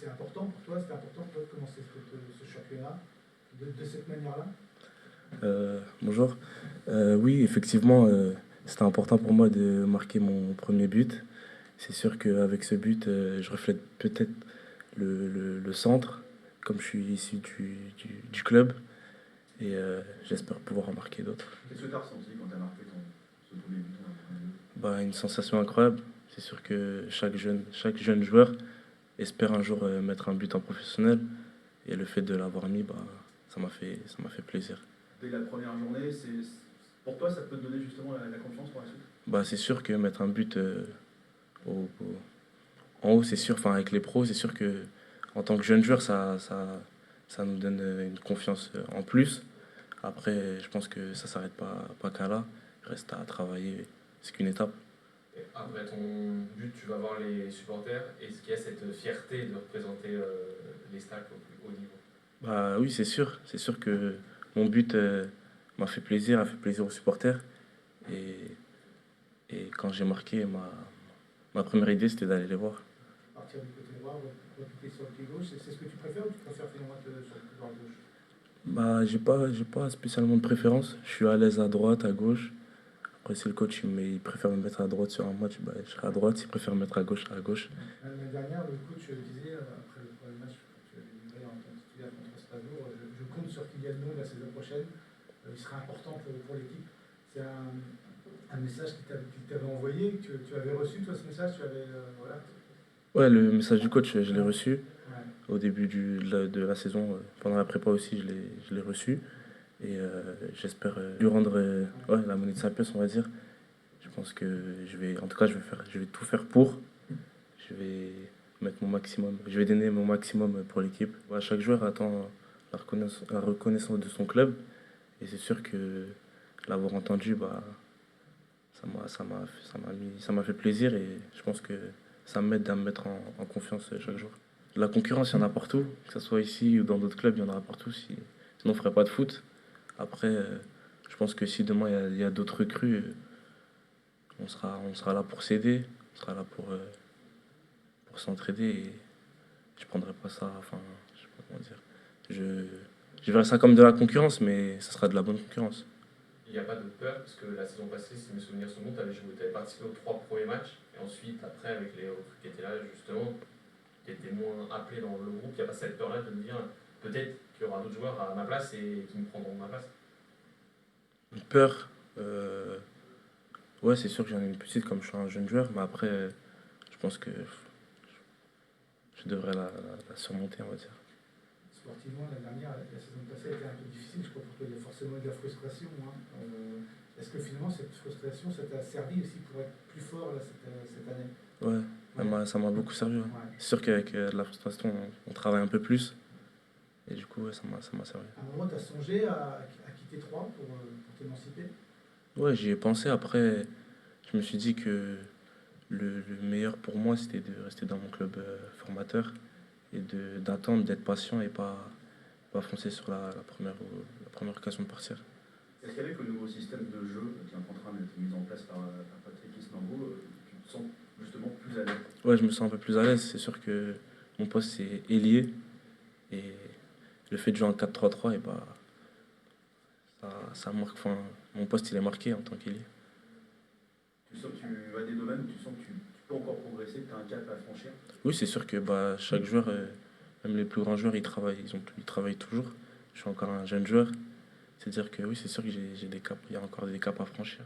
c'est important pour toi, c'était important pour toi de commencer ce championnat de cette manière-là? Bonjour. Oui, effectivement, c'était important pour moi de marquer mon premier but. C'est sûr qu'avec ce but, je reflète peut-être le centre, comme je suis issu du club, et j'espère pouvoir en marquer d'autres. Qu'est-ce que tu as ressenti quand tu as marqué ce premier but en premier but? Bah, une sensation incroyable. C'est sûr que chaque jeune joueur espère un jour mettre un but en professionnel, et le fait de l'avoir mis, bah, ça m'a fait plaisir. Dès la première journée, pour toi, ça peut te donner justement la confiance pour la suite? Bah, c'est sûr que mettre un but en haut, c'est sûr, enfin avec les pros, c'est sûr que en tant que jeune joueur, ça nous donne une confiance en plus. Après, je pense que ça s'arrête pas qu'à là. Il reste à travailler. C'est qu'une étape. Et après ton but, tu vas voir les supporters. Est-ce qu'il y a cette fierté de représenter les stacks au plus haut niveau? Bah oui, c'est sûr. C'est sûr que mon but m'a fait plaisir, a fait plaisir aux supporters. Et, et quand j'ai marqué, ma première idée, c'était d'aller les voir. Partir du côté droit, recouper sur le pied gauche, c'est ce que tu préfères ou tu préfères finalement être sur le couloir gauche? Bah, j'ai pas spécialement de préférence. Je suis à l'aise à droite, à gauche. Après, si le coach il préfère me mettre à droite sur un match, bah, je serai à droite. S'il préfère me mettre à gauche, à gauche. L'année dernière, le coach disait, après le premier match que tu avais livré en tant que titulaire contre Strasbourg, je compte sur Kylian Nogba la saison prochaine, il sera important pour l'équipe. C'est un message qu'il t'avait envoyé, que tu avais reçu, toi, ce message, voilà. Ouais, le message du coach, je l'ai reçu Ouais. au début de la saison. Pendant la prépa aussi, je l'ai reçu. Et j'espère lui rendre ouais, la monnaie de sa pièce, on va dire. Je pense que en tout cas, je vais tout faire pour. Je vais mettre mon maximum. Je vais donner mon maximum pour l'équipe. Ouais, chaque joueur attend la reconnaissance de son club. Et c'est sûr que l'avoir entendu, bah, ça m'a fait plaisir. Et je pense que ça m'aide à me mettre en confiance chaque jour. La concurrence, il y en a partout. Que ce soit ici ou dans d'autres clubs, il y en aura partout. Sinon, on ne ferait pas de foot. Après, je pense que si demain il y a d'autres recrues, on sera là pour s'aider, on sera là pour s'entraider. Et je prendrai pas ça, enfin, je sais pas comment dire. Je verrai ça comme de la concurrence, mais ça sera de la bonne concurrence. Il n'y a pas de peur, parce que la saison passée, si mes souvenirs sont bons, tu avais participé aux 3 premiers matchs, et ensuite, après, avec les recrues qui étaient là, justement, tu étais moins appelé dans le groupe. Il n'y a pas cette peur-là de me dire peut-être qu'il y aura d'autres joueurs à ma place et qui me prendront ma place? Une peur, ouais, c'est sûr que j'en ai une petite comme je suis un jeune joueur, mais après, je pense que je devrais la surmonter, on va dire. Sportivement, l'année dernière, la saison passée a été un peu difficile, je crois, pour toi, il y a forcément eu de la frustration. Hein. Est-ce que finalement, cette frustration, ça t'a servi aussi pour être plus fort là, cette année? Ouais, ça m'a beaucoup servi. Ouais. Ouais. C'est sûr qu'avec la frustration, on travaille un peu plus. Et du coup, ouais, ça m'a servi. À un moment, tu as songé à quitter Troyes pour t'émanciper? Ouais, j'y ai pensé. Après, je me suis dit que le meilleur pour moi, c'était de rester dans mon club formateur et d'attendre, d'être patient et pas foncer sur la première occasion de partir. Est-ce qu'avec le nouveau système de jeu qui est en train d'être mis en place par Patrick Isnambo, tu te sens justement plus à l'aise? Ouais, je me sens un peu plus à l'aise. C'est sûr que mon poste, c'est ailier. Et le fait de jouer en 4-3-3, et bah, ça marque. Enfin, mon poste, il est marqué en tant qu'ailier. Tu sens que tu as des domaines où tu sens que tu peux encore progresser, que tu as un cap à franchir? Oui, c'est sûr que bah, chaque joueur, même les plus grands joueurs, ils travaillent toujours. Je suis encore un jeune joueur. C'est-à-dire que oui, c'est sûr que j'ai des caps, il y a encore des caps à franchir.